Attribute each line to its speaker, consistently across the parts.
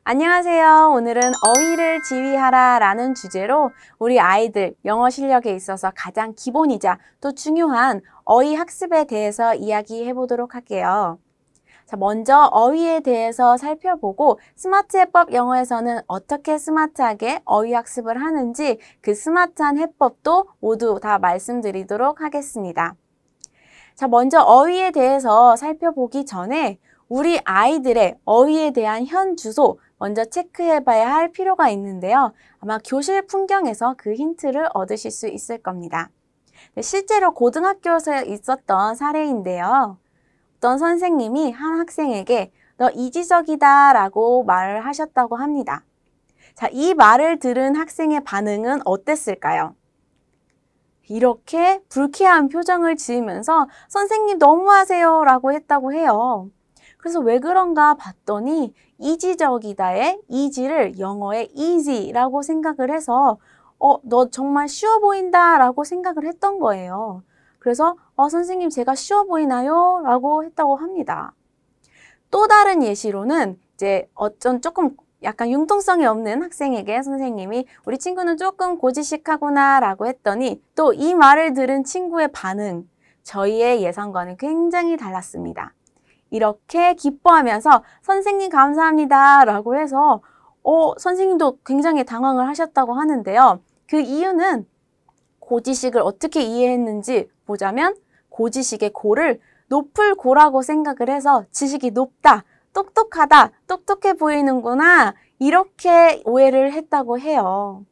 Speaker 1: 안녕하세요. 오늘은 어휘를 지휘하라 라는 주제로 우리 아이들 영어 실력에 있어서 가장 기본이자 또 중요한 어휘 학습에 대해서 이야기해 보도록 할게요. 자, 먼저 어휘에 대해서 살펴보고 스마트 해법 영어에서는 어떻게 스마트하게 어휘 학습을 하는지 그 스마트한 해법도 모두 다 말씀드리도록 하겠습니다. 자, 먼저 어휘에 대해서 살펴보기 전에 우리 아이들의 어휘에 대한 현 주소 먼저 체크해 봐야 할 필요가 있는데요. 아마 교실 풍경에서 그 힌트를 얻으실 수 있을 겁니다. 실제로 고등학교에서 있었던 사례인데요. 어떤 선생님이 한 학생에게 너 이지적이다 라고 말을 하셨다고 합니다. 자, 이 말을 들은 학생의 반응은 어땠을까요? 이렇게 불쾌한 표정을 지으면서 선생님 너무하세요 라고 했다고 해요. 그래서 왜 그런가 봤더니 이지적이다의 이지를 영어의 easy라고 생각을 해서 너 정말 쉬워 보인다 라고 생각을 했던 거예요. 그래서 선생님 제가 쉬워 보이나요? 라고 했다고 합니다. 또 다른 예시로는 이제 어쩐 조금 약간 융통성이 없는 학생에게 선생님이 우리 친구는 조금 고지식하구나 라고 했더니 또 이 말을 들은 친구의 반응, 저희의 예상과는 굉장히 달랐습니다. 이렇게 기뻐하면서 선생님 감사합니다 라고 해서 선생님도 굉장히 당황을 하셨다고 하는데요. 그 이유는 고지식을 어떻게 이해했는지 보자면 고지식의 고를 높을 고라고 생각을 해서 지식이 높다, 똑똑하다, 똑똑해 보이는구나 이렇게 오해를 했다고 해요.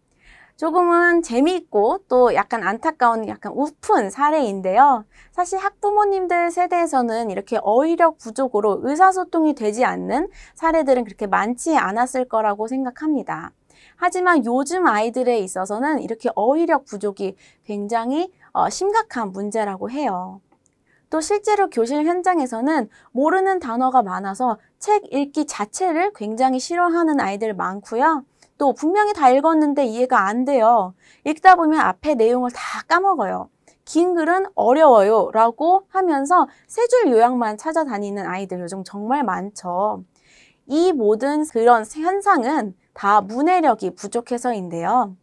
Speaker 1: 조금은 재미있고 또 약간 안타까운 약간 우픈 사례인데요. 사실 학부모님들 세대에서는 이렇게 어휘력 부족으로 의사소통이 되지 않는 사례들은 그렇게 많지 않았을 거라고 생각합니다. 하지만 요즘 아이들에 있어서는 이렇게 어휘력 부족이 굉장히 심각한 문제라고 해요. 또 실제로 교실 현장에서는 모르는 단어가 많아서 책 읽기 자체를 굉장히 싫어하는 아이들 많고요. 또 분명히 다 읽었는데 이해가 안 돼요. 읽다 보면 앞에 내용을 다 까먹어요. 긴 글은 어려워요 라고 하면서 세 줄 요약만 찾아다니는 아이들 요즘 정말 많죠. 이 모든 그런 현상은 다 문해력이 부족해서인데요.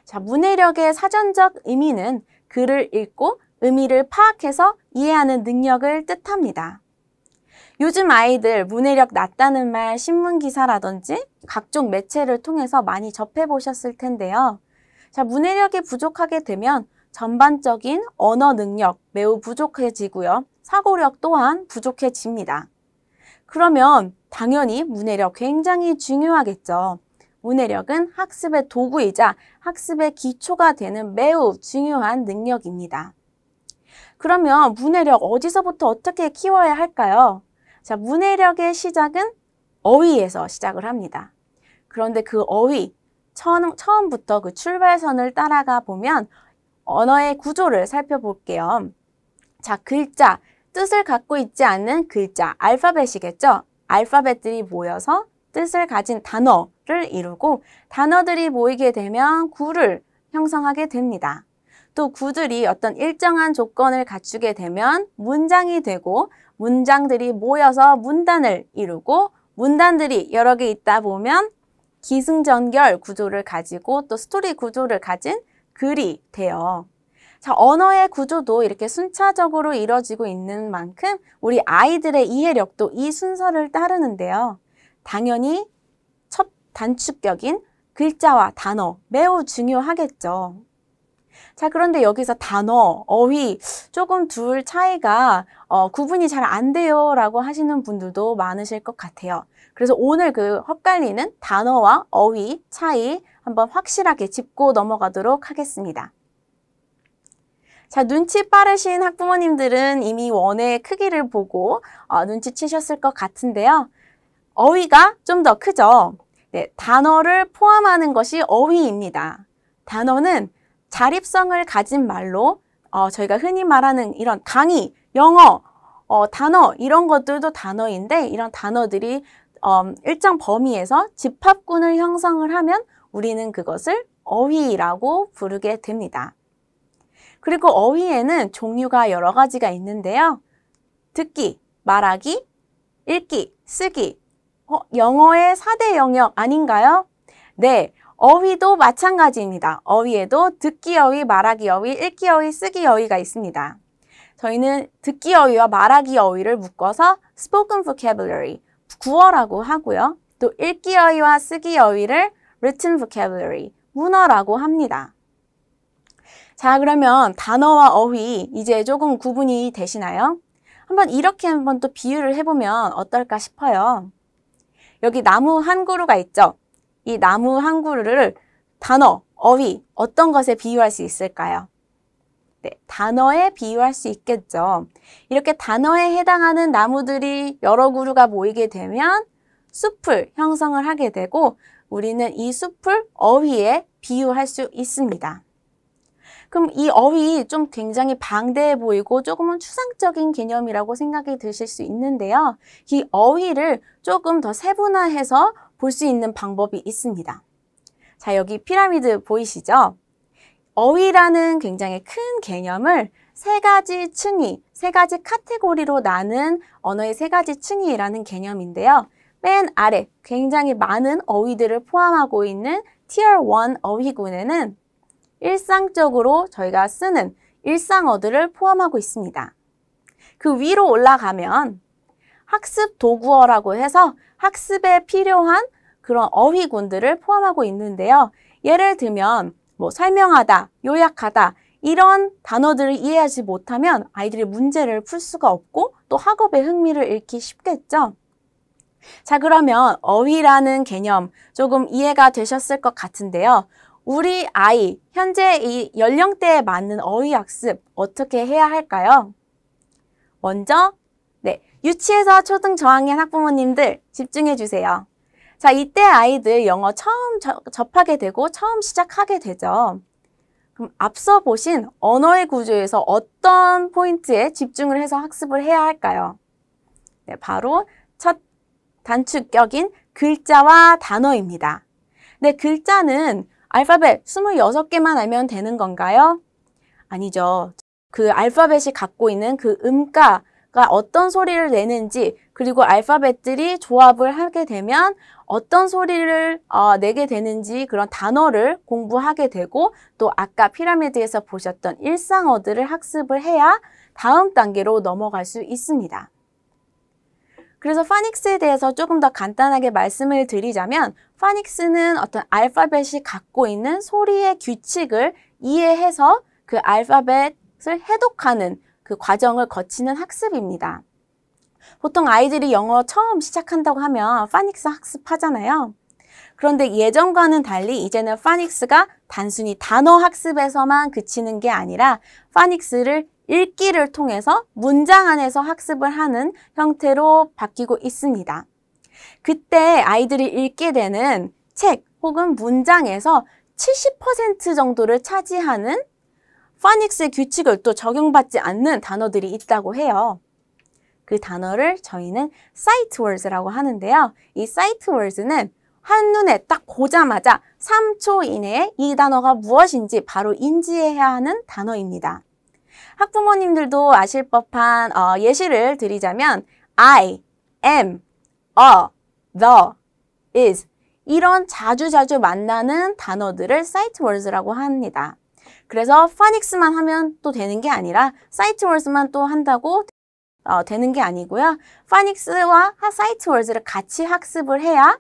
Speaker 1: 자, 문해력의 사전적 의미는 글을 읽고 의미를 파악해서 이해하는 능력을 뜻합니다. 요즘 아이들 문해력 낮다는 말 신문기사라든지 각종 매체를 통해서 많이 접해보셨을 텐데요. 자, 문해력이 부족하게 되면 전반적인 언어 능력 매우 부족해지고요. 사고력 또한 부족해집니다. 그러면 당연히 문해력 굉장히 중요하겠죠. 문해력은 학습의 도구이자 학습의 기초가 되는 매우 중요한 능력입니다. 그러면 문해력 어디서부터 어떻게 키워야 할까요? 자, 문해력의 시작은 어휘에서 시작을 합니다. 그런데 그 어휘, 처음부터 그 출발선을 따라가 보면 언어의 구조를 살펴볼게요. 자, 글자, 뜻을 갖고 있지 않는 글자, 알파벳이겠죠? 알파벳들이 모여서 뜻을 가진 단어를 이루고 단어들이 모이게 되면 구를 형성하게 됩니다. 또 구들이 어떤 일정한 조건을 갖추게 되면 문장이 되고 문장들이 모여서 문단을 이루고 문단들이 여러 개 있다 보면 기승전결 구조를 가지고 또 스토리 구조를 가진 글이 돼요. 자, 언어의 구조도 이렇게 순차적으로 이루어지고 있는 만큼 우리 아이들의 이해력도 이 순서를 따르는데요. 당연히 첫 단축격인 글자와 단어 매우 중요하겠죠. 자, 그런데 여기서 단어, 어휘 조금 둘 차이가 구분이 잘 안 돼요 라고 하시는 분들도 많으실 것 같아요. 그래서 오늘 그 헛갈리는 단어와 어휘 차이 한번 확실하게 짚고 넘어가도록 하겠습니다. 자, 눈치 빠르신 학부모님들은 이미 원의 크기를 보고 눈치채셨을 것 같은데요. 어휘가 좀 더 크죠. 네, 단어를 포함하는 것이 어휘입니다. 단어는 자립성을 가진 말로 저희가 흔히 말하는 이런 강의, 영어, 단어 이런 것들도 단어인데 이런 단어들이 일정 범위에서 집합군을 형성을 하면 우리는 그것을 어휘라고 부르게 됩니다. 그리고 어휘에는 종류가 여러 가지가 있는데요. 듣기, 말하기, 읽기, 쓰기, 영어의 4대 영역 아닌가요? 네, 어휘도 마찬가지입니다. 어휘에도 듣기 어휘, 말하기 어휘, 읽기 어휘, 쓰기 어휘가 있습니다. 저희는 듣기 어휘와 말하기 어휘를 묶어서 spoken vocabulary, 구어라고 하고요. 또 읽기 어휘와 쓰기 어휘를 written vocabulary, 문어라고 합니다. 자, 그러면 단어와 어휘 이제 조금 구분이 되시나요? 이렇게 한번 또 비유를 해보면 어떨까 싶어요. 여기 나무 한 그루가 있죠? 이 나무 한 그루를 단어, 어휘, 어떤 것에 비유할 수 있을까요? 네, 단어에 비유할 수 있겠죠. 이렇게 단어에 해당하는 나무들이 여러 그루가 모이게 되면 숲을 형성을 하게 되고 우리는 이 숲을 어휘에 비유할 수 있습니다. 그럼 이 어휘 좀 굉장히 방대해 보이고 조금은 추상적인 개념이라고 생각이 드실 수 있는데요. 이 어휘를 조금 더 세분화해서 볼 수 있는 방법이 있습니다. 자, 여기 피라미드 보이시죠? 어휘라는 굉장히 큰 개념을 세 가지 층위, 세 가지 카테고리로 나눈 언어의 세 가지 층위라는 개념인데요. 맨 아래 굉장히 많은 어휘들을 포함하고 있는 Tier 1 어휘군에는 일상적으로 저희가 쓰는 일상어들을 포함하고 있습니다. 그 위로 올라가면 학습 도구어라고 해서 학습에 필요한 그런 어휘군들을 포함하고 있는데요. 예를 들면 설명하다, 요약하다 이런 단어들을 이해하지 못하면 아이들이 문제를 풀 수가 없고 또 학업에 흥미를 잃기 쉽겠죠. 자, 그러면 어휘라는 개념 조금 이해가 되셨을 것 같은데요. 우리 아이, 현재 이 연령대에 맞는 어휘 학습 어떻게 해야 할까요? 먼저 유치에서 초등 저학년 학부모님들 집중해 주세요. 자, 이때 아이들 영어 처음 접하게 되고 처음 시작하게 되죠. 그럼 앞서 보신 언어의 구조에서 어떤 포인트에 집중을 해서 학습을 해야 할까요? 네, 바로 첫 단축격인 글자와 단어입니다. 네, 글자는 알파벳 26개만 알면 되는 건가요? 아니죠. 그 알파벳이 갖고 있는 그 음가가 어떤 소리를 내는지 그리고 알파벳들이 조합을 하게 되면 어떤 소리를 내게 되는지 그런 단어를 공부하게 되고 또 아까 피라미드에서 보셨던 일상어들을 학습을 해야 다음 단계로 넘어갈 수 있습니다. 그래서 파닉스에 대해서 조금 더 간단하게 말씀을 드리자면 파닉스는 어떤 알파벳이 갖고 있는 소리의 규칙을 이해해서 그 알파벳을 해독하는 그 과정을 거치는 학습입니다. 보통 아이들이 영어 처음 시작한다고 하면 파닉스 학습하잖아요. 그런데 예전과는 달리 이제는 파닉스가 단순히 단어 학습에서만 그치는 게 아니라 파닉스를 읽기를 통해서 문장 안에서 학습을 하는 형태로 바뀌고 있습니다. 그때 아이들이 읽게 되는 책 혹은 문장에서 70% 정도를 차지하는 파닉스의 규칙을 또 적용받지 않는 단어들이 있다고 해요. 그 단어를 저희는 sight words라고 하는데요. 이 sight words는 한눈에 딱 보자마자 3초 이내에 이 단어가 무엇인지 바로 인지해야 하는 단어입니다. 학부모님들도 아실 법한 예시를 드리자면 I, am, a, the, is 이런 자주자주 만나는 단어들을 sight words라고 합니다. 그래서 파닉스만 하면 또 되는 게 아니라 sight words만 또 한다고 되는 게 아니고요. 파닉스와 sight words를 같이 학습을 해야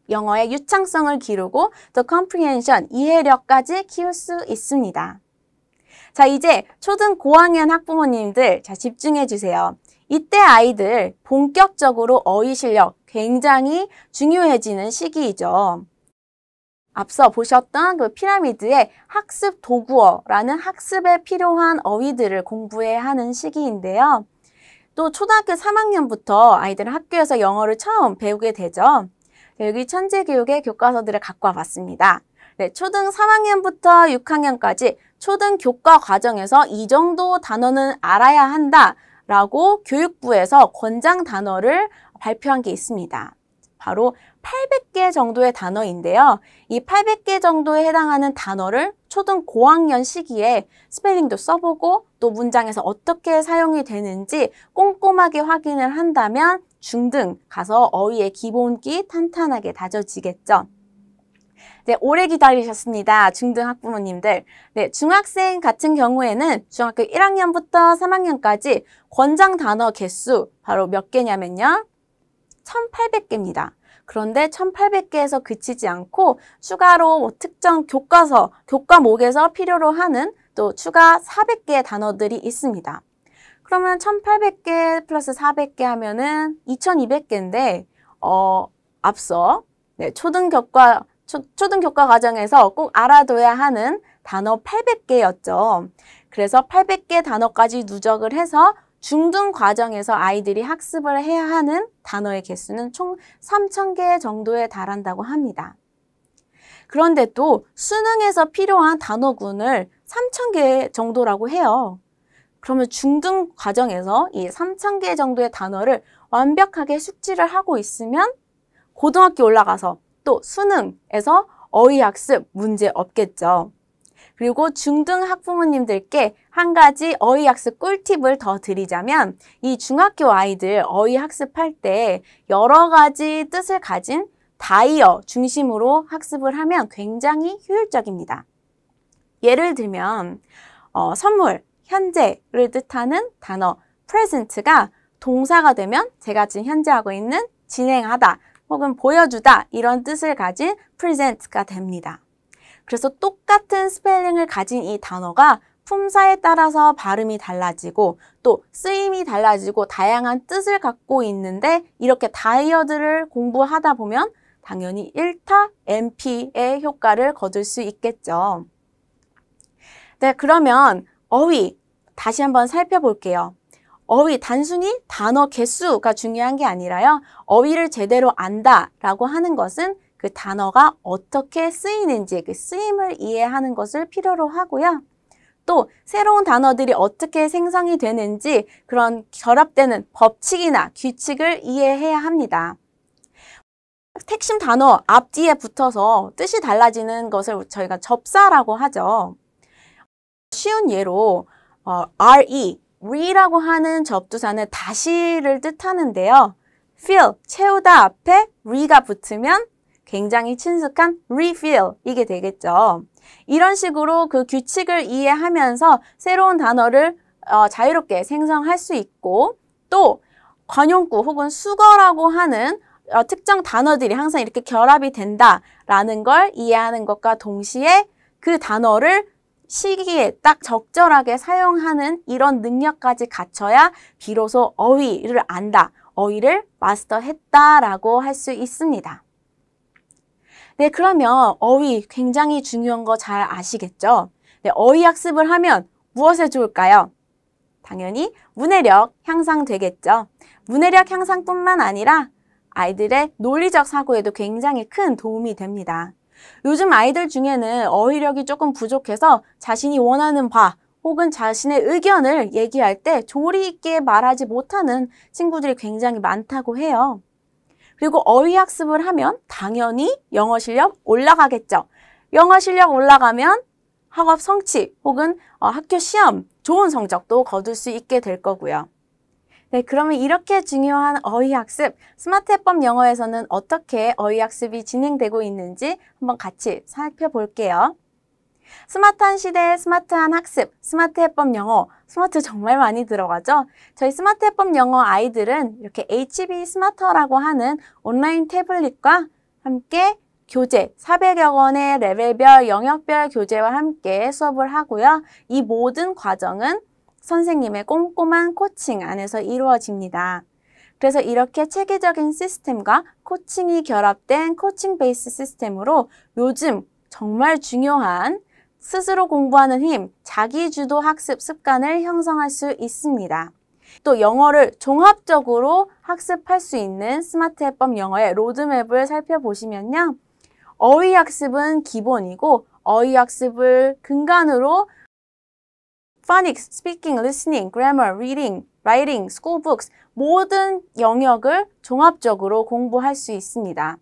Speaker 1: 영어의 유창성을 기르고 또 comprehension, 이해력까지 키울 수 있습니다. 자, 이제 초등 고학년 학부모님들 자 집중해 주세요. 이때 아이들 본격적으로 어휘 실력 굉장히 중요해지는 시기이죠. 앞서 보셨던 그 피라미드의 학습 도구어라는 학습에 필요한 어휘들을 공부해야 하는 시기인데요. 또 초등학교 3학년부터 아이들은 학교에서 영어를 처음 배우게 되죠. 여기 천재교육의 교과서들을 갖고 와봤습니다. 네, 초등 3학년부터 6학년까지 초등 교과 과정에서 이 정도 단어는 알아야 한다라고 교육부에서 권장 단어를 발표한 게 있습니다. 바로 800개 정도의 단어인데요. 이 800개 정도에 해당하는 단어를 초등 고학년 시기에 스펠링도 써보고 또 문장에서 어떻게 사용이 되는지 꼼꼼하게 확인을 한다면 중등 가서 어휘의 기본기 탄탄하게 다져지겠죠. 네, 오래 기다리셨습니다. 중등 학부모님들. 네, 중학생 같은 경우에는 중학교 1학년부터 3학년까지 권장 단어 개수 바로 몇 개냐면요. 1800개입니다. 그런데 1800개에서 그치지 않고 추가로 뭐 특정 교과서, 교과목에서 필요로 하는 또 추가 400개의 단어들이 있습니다. 그러면 1800개 플러스 400개 하면은 2200개인데, 앞서, 네, 초등교과 과정에서 꼭 알아둬야 하는 단어 800개였죠. 그래서 800개 단어까지 누적을 해서 중등 과정에서 아이들이 학습을 해야 하는 단어의 개수는 총 3000개 정도에 달한다고 합니다. 그런데 또 수능에서 필요한 단어군을 3000개 정도라고 해요. 그러면 중등 과정에서 이 3000개 정도의 단어를 완벽하게 숙지를 하고 있으면 고등학교 올라가서 또 수능에서 어휘학습 문제 없겠죠. 그리고 중등 학부모님들께 한 가지 어휘학습 꿀팁을 더 드리자면 이 중학교 아이들 어휘학습할 때 여러 가지 뜻을 가진 다이어 중심으로 학습을 하면 굉장히 효율적입니다. 예를 들면 선물, 현재를 뜻하는 단어 present가 동사가 되면 제가 지금 현재 하고 있는 진행하다 혹은 보여주다 이런 뜻을 가진 present가 됩니다. 그래서 똑같은 스펠링을 가진 이 단어가 품사에 따라서 발음이 달라지고 또 쓰임이 달라지고 다양한 뜻을 갖고 있는데 이렇게 다이어들을 공부하다 보면 당연히 1타 MP의 효과를 거둘 수 있겠죠. 네, 그러면 어휘 다시 한번 살펴볼게요. 어휘 단순히 단어 개수가 중요한 게 아니라요. 어휘를 제대로 안다라고 하는 것은 그 단어가 어떻게 쓰이는지 그 쓰임을 이해하는 것을 필요로 하고요. 또 새로운 단어들이 어떻게 생성이 되는지 그런 결합되는 법칙이나 규칙을 이해해야 합니다. 핵심 단어 앞뒤에 붙어서 뜻이 달라지는 것을 저희가 접사라고 하죠. 쉬운 예로 re라고 하는 접두사는 다시를 뜻하는데요. fill, 채우다 앞에 re가 붙으면 굉장히 친숙한 refill 이게 되겠죠. 이런 식으로 그 규칙을 이해하면서 새로운 단어를 자유롭게 생성할 수 있고 또 관용구 혹은 수거라고 하는 특정 단어들이 항상 이렇게 결합이 된다라는 걸 이해하는 것과 동시에 그 단어를 시기에 딱 적절하게 사용하는 이런 능력까지 갖춰야 비로소 어휘를 안다, 어휘를 마스터했다라고 할 수 있습니다. 네, 그러면 어휘 굉장히 중요한 거 잘 아시겠죠? 네, 어휘 학습을 하면 무엇에 좋을까요? 당연히 문해력 향상되겠죠. 문해력 향상뿐만 아니라 아이들의 논리적 사고에도 굉장히 큰 도움이 됩니다. 요즘 아이들 중에는 어휘력이 조금 부족해서 자신이 원하는 바 혹은 자신의 의견을 얘기할 때 조리 있게 말하지 못하는 친구들이 굉장히 많다고 해요. 그리고 어휘 학습을 하면 당연히 영어 실력 올라가겠죠. 영어 실력 올라가면 학업 성취 혹은 학교 시험 좋은 성적도 거둘 수 있게 될 거고요. 네, 그러면 이렇게 중요한 어휘학습, 스마트 해법 영어에서는 어떻게 어휘학습이 진행되고 있는지 한번 같이 살펴볼게요. 스마트한 시대의 스마트한 학습, 스마트 해법 영어, 스마트 정말 많이 들어가죠? 저희 스마트 해법 영어 아이들은 이렇게 HB 스마터라고 하는 온라인 태블릿과 함께 교재, 400여 권의 레벨별, 영역별 교재와 함께 수업을 하고요. 이 모든 과정은 선생님의 꼼꼼한 코칭 안에서 이루어집니다. 그래서 이렇게 체계적인 시스템과 코칭이 결합된 코칭 베이스 시스템으로 요즘 정말 중요한 스스로 공부하는 힘, 자기주도 학습 습관을 형성할 수 있습니다. 또 영어를 종합적으로 학습할 수 있는 스마트 해법 영어의 로드맵을 살펴보시면요. 어휘 학습은 기본이고 어휘 학습을 근간으로 phonics, speaking, listening, grammar, reading, writing, school books 모든 영역을 종합적으로 공부할 수 있습니다.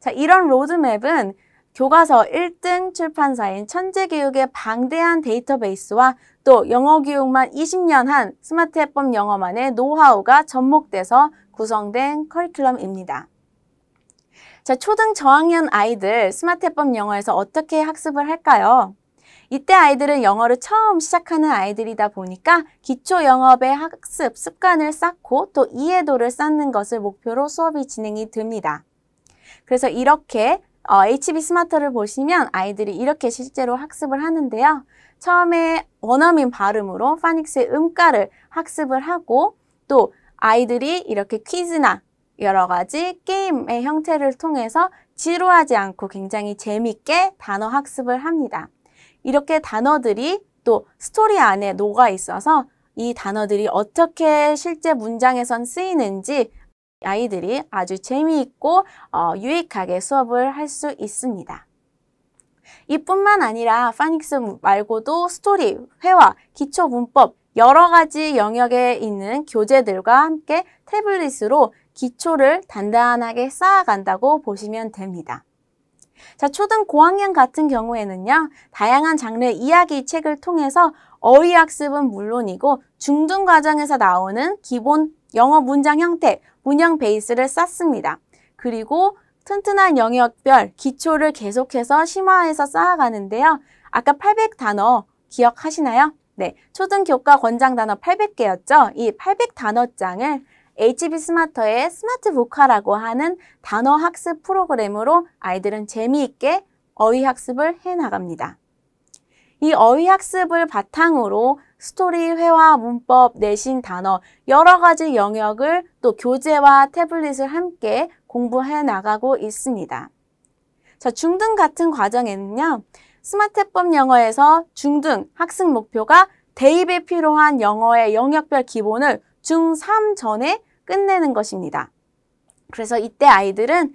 Speaker 1: 자, 이런 로드맵은 교과서 1등 출판사인 천재교육의 방대한 데이터베이스와 또 영어교육만 20년 한 스마트 해법 영어만의 노하우가 접목돼서 구성된 커리큘럼입니다. 자, 초등 저학년 아이들 스마트 해법 영어에서 어떻게 학습을 할까요? 이때 아이들은 영어를 처음 시작하는 아이들이다 보니까 기초 영어의 학습 습관을 쌓고 또 이해도를 쌓는 것을 목표로 수업이 진행이 됩니다. 그래서 이렇게 HB 스마트를 보시면 아이들이 이렇게 실제로 학습을 하는데요. 처음에 원어민 발음으로 파닉스의 음가를 학습을 하고 또 아이들이 이렇게 퀴즈나 여러 가지 게임의 형태를 통해서 지루하지 않고 굉장히 재밌게 단어 학습을 합니다. 이렇게 단어들이 또 스토리 안에 녹아 있어서 이 단어들이 어떻게 실제 문장에선 쓰이는지 아이들이 아주 재미있고 유익하게 수업을 할 수 있습니다. 이뿐만 아니라 파닉스 말고도 스토리, 회화, 기초 문법 여러 가지 영역에 있는 교재들과 함께 태블릿으로 기초를 단단하게 쌓아간다고 보시면 됩니다. 자, 초등 고학년 같은 경우에는요, 다양한 장르의 이야기 책을 통해서 어휘 학습은 물론이고 중등 과정에서 나오는 기본 영어 문장 형태, 문형 베이스를 쌓습니다. 그리고 튼튼한 영역별 기초를 계속해서 심화해서 쌓아가는데요. 아까 800단어 기억하시나요? 네, 초등 교과 권장 단어 800개였죠? 이 800단어장을 HB 스마터의 스마트 보카라고 하는 단어 학습 프로그램으로 아이들은 재미있게 어휘 학습을 해나갑니다. 이 어휘 학습을 바탕으로 스토리, 회화, 문법, 내신, 단어 여러 가지 영역을 또 교재와 태블릿을 함께 공부해 나가고 있습니다. 자, 중등 같은 과정에는요. 스마트 해법 영어에서 중등 학습 목표가 대입에 필요한 영어의 영역별 기본을 중3 전에 끝내는 것입니다. 그래서 이때 아이들은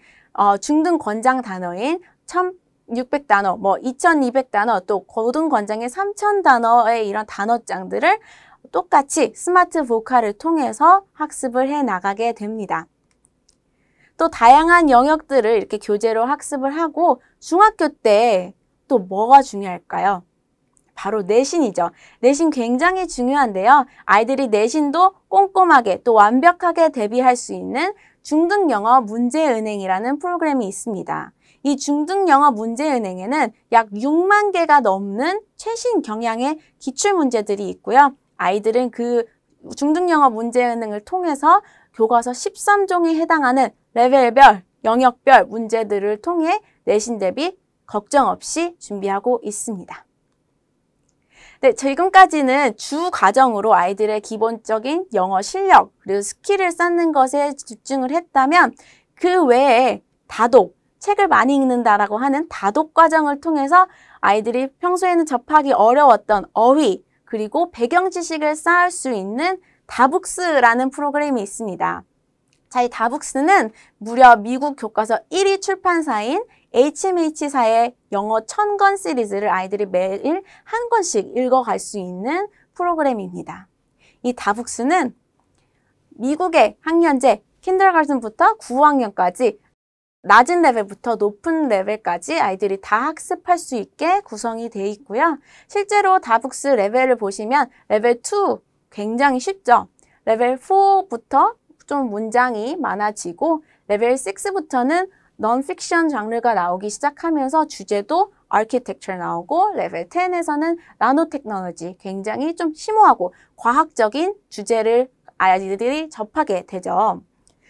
Speaker 1: 중등 권장 단어인 1600단어, 2200단어, 또 고등 권장의 3000단어의 이런 단어장들을 똑같이 스마트 보카를 통해서 학습을 해 나가게 됩니다. 또 다양한 영역들을 이렇게 교재로 학습을 하고 중학교 때 또 뭐가 중요할까요? 바로 내신이죠. 내신 굉장히 중요한데요. 아이들이 내신도 꼼꼼하게 또 완벽하게 대비할 수 있는 중등영어 문제은행이라는 프로그램이 있습니다. 이 중등영어 문제은행에는 약 6만 개가 넘는 최신 경향의 기출문제들이 있고요. 아이들은 그 중등영어 문제은행을 통해서 교과서 13종에 해당하는 레벨별, 영역별 문제들을 통해 내신 대비 걱정 없이 준비하고 있습니다. 네, 지금까지는 주 과정으로 아이들의 기본적인 영어 실력 그리고 스킬을 쌓는 것에 집중을 했다면 그 외에 다독, 책을 많이 읽는다라고 하는 다독 과정을 통해서 아이들이 평소에는 접하기 어려웠던 어휘 그리고 배경 지식을 쌓을 수 있는 다북스라는 프로그램이 있습니다. 자, 이 다북스는 무려 미국 교과서 1위 출판사인 HMH사의 영어 1000권 시리즈를 아이들이 매일 한 권씩 읽어갈 수 있는 프로그램입니다. 이 다북스는 미국의 학년제 킨더가든부터 9학년까지 낮은 레벨부터 높은 레벨까지 아이들이 다 학습할 수 있게 구성이 되어 있고요. 실제로 다북스 레벨을 보시면 레벨 2 굉장히 쉽죠. 레벨 4부터 좀 문장이 많아지고 레벨 6부터는 non-fiction 장르가 나오기 시작하면서 주제도 architecture 나오고 레벨 10에서는 나노테크놀로지 굉장히 좀 심오하고 과학적인 주제를 아이들이 접하게 되죠.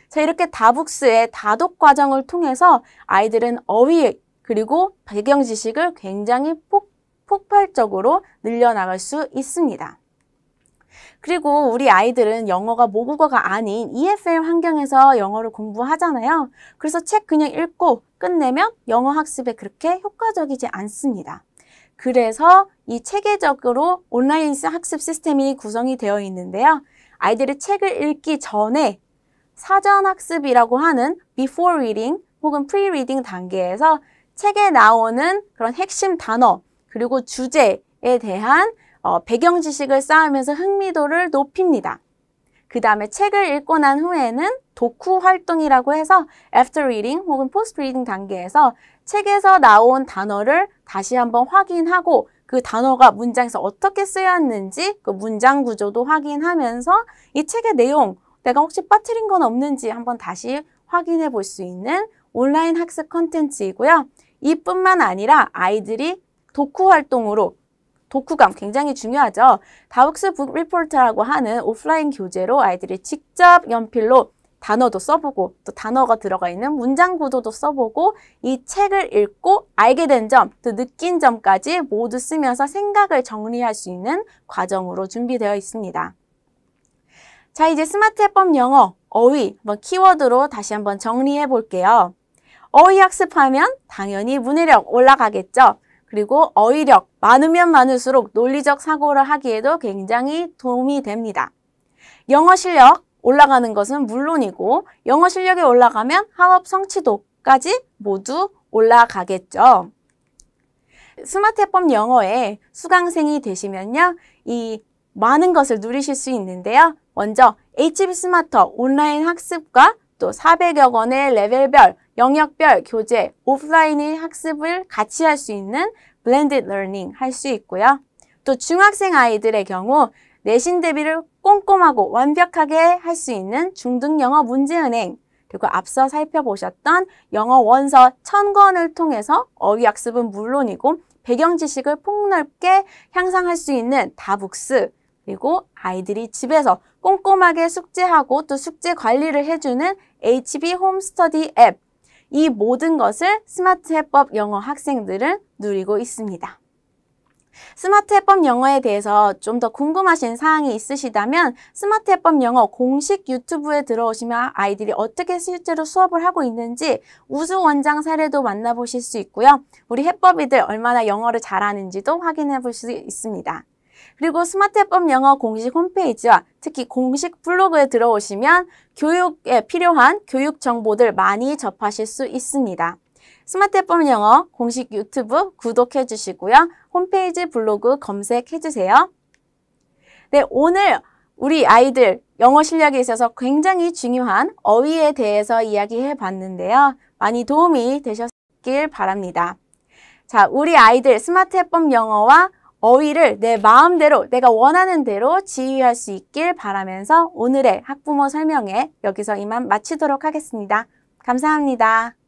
Speaker 1: 자, 이렇게 다북스의 다독 과정을 통해서 아이들은 어휘 그리고 배경 지식을 굉장히 폭발적으로 늘려나갈 수 있습니다. 그리고 우리 아이들은 영어가 모국어가 아닌 EFL 환경에서 영어를 공부하잖아요. 그래서 책 그냥 읽고 끝내면 영어 학습에 그렇게 효과적이지 않습니다. 그래서 이 체계적으로 온라인 학습 시스템이 구성이 되어 있는데요. 아이들이 책을 읽기 전에 사전 학습이라고 하는 before reading 혹은 pre-reading 단계에서 책에 나오는 그런 핵심 단어 그리고 주제에 대한 배경 지식을 쌓으면서 흥미도를 높입니다. 그 다음에 책을 읽고 난 후에는 독후 활동이라고 해서 after reading 혹은 post reading 단계에서 책에서 나온 단어를 다시 한번 확인하고 그 단어가 문장에서 어떻게 쓰였는지 그 문장 구조도 확인하면서 이 책의 내용 내가 혹시 빠뜨린 건 없는지 한번 다시 확인해 볼 수 있는 온라인 학습 콘텐츠이고요. 이뿐만 아니라 아이들이 독후 활동으로 독후감 굉장히 중요하죠. 다ук스 북 리포트라고 하는 오프라인 교재로 아이들이 직접 연필로 단어도 써보고 또 단어가 들어가 있는 문장 구조도 써보고 이 책을 읽고 알게 된 점, 또 느낀 점까지 모두 쓰면서 생각을 정리할 수 있는 과정으로 준비되어 있습니다. 자, 이제 스마트 해법 영어, 어휘 한번 키워드로 다시 한번 정리해 볼게요. 어휘 학습하면 당연히 문해력 올라가겠죠. 그리고 어휘력 많으면 많을수록 논리적 사고를 하기에도 굉장히 도움이 됩니다. 영어 실력 올라가는 것은 물론이고 영어 실력이 올라가면 학업 성취도까지 모두 올라가겠죠. 스마트 해법 영어의 수강생이 되시면요. 이 많은 것을 누리실 수 있는데요. 먼저 HB 스마터 온라인 학습과 또 400여 권의 레벨별, 영역별 교재, 오프라인의 학습을 같이 할 수 있는 blended learning 할 수 있고요. 또 중학생 아이들의 경우 내신 대비를 꼼꼼하고 완벽하게 할 수 있는 중등 영어 문제은행, 그리고 앞서 살펴보셨던 영어 원서 1000권을 통해서 어휘 학습은 물론이고 배경 지식을 폭넓게 향상할 수 있는 다북스, 그리고 아이들이 집에서 꼼꼼하게 숙제하고 또 숙제 관리를 해주는 HB 홈스터디 앱, 이 모든 것을 스마트 해법 영어 학생들은 누리고 있습니다. 스마트 해법 영어에 대해서 좀 더 궁금하신 사항이 있으시다면 스마트 해법 영어 공식 유튜브에 들어오시면 아이들이 어떻게 실제로 수업을 하고 있는지 우수 원장 사례도 만나보실 수 있고요. 우리 해법이들 얼마나 영어를 잘하는지도 확인해 볼 수 있습니다. 그리고 스마트 해법 영어 공식 홈페이지와 특히 공식 블로그에 들어오시면 교육에 필요한 교육 정보들 많이 접하실 수 있습니다. 스마트 해법 영어 공식 유튜브 구독해 주시고요. 홈페이지 블로그 검색해 주세요. 네, 오늘 우리 아이들 영어 실력에 있어서 굉장히 중요한 어휘에 대해서 이야기해 봤는데요. 많이 도움이 되셨길 바랍니다. 자, 우리 아이들 스마트 해법 영어와 어휘를 내 마음대로 내가 원하는 대로 지휘할 수 있길 바라면서 오늘의 학부모 설명회 여기서 이만 마치도록 하겠습니다. 감사합니다.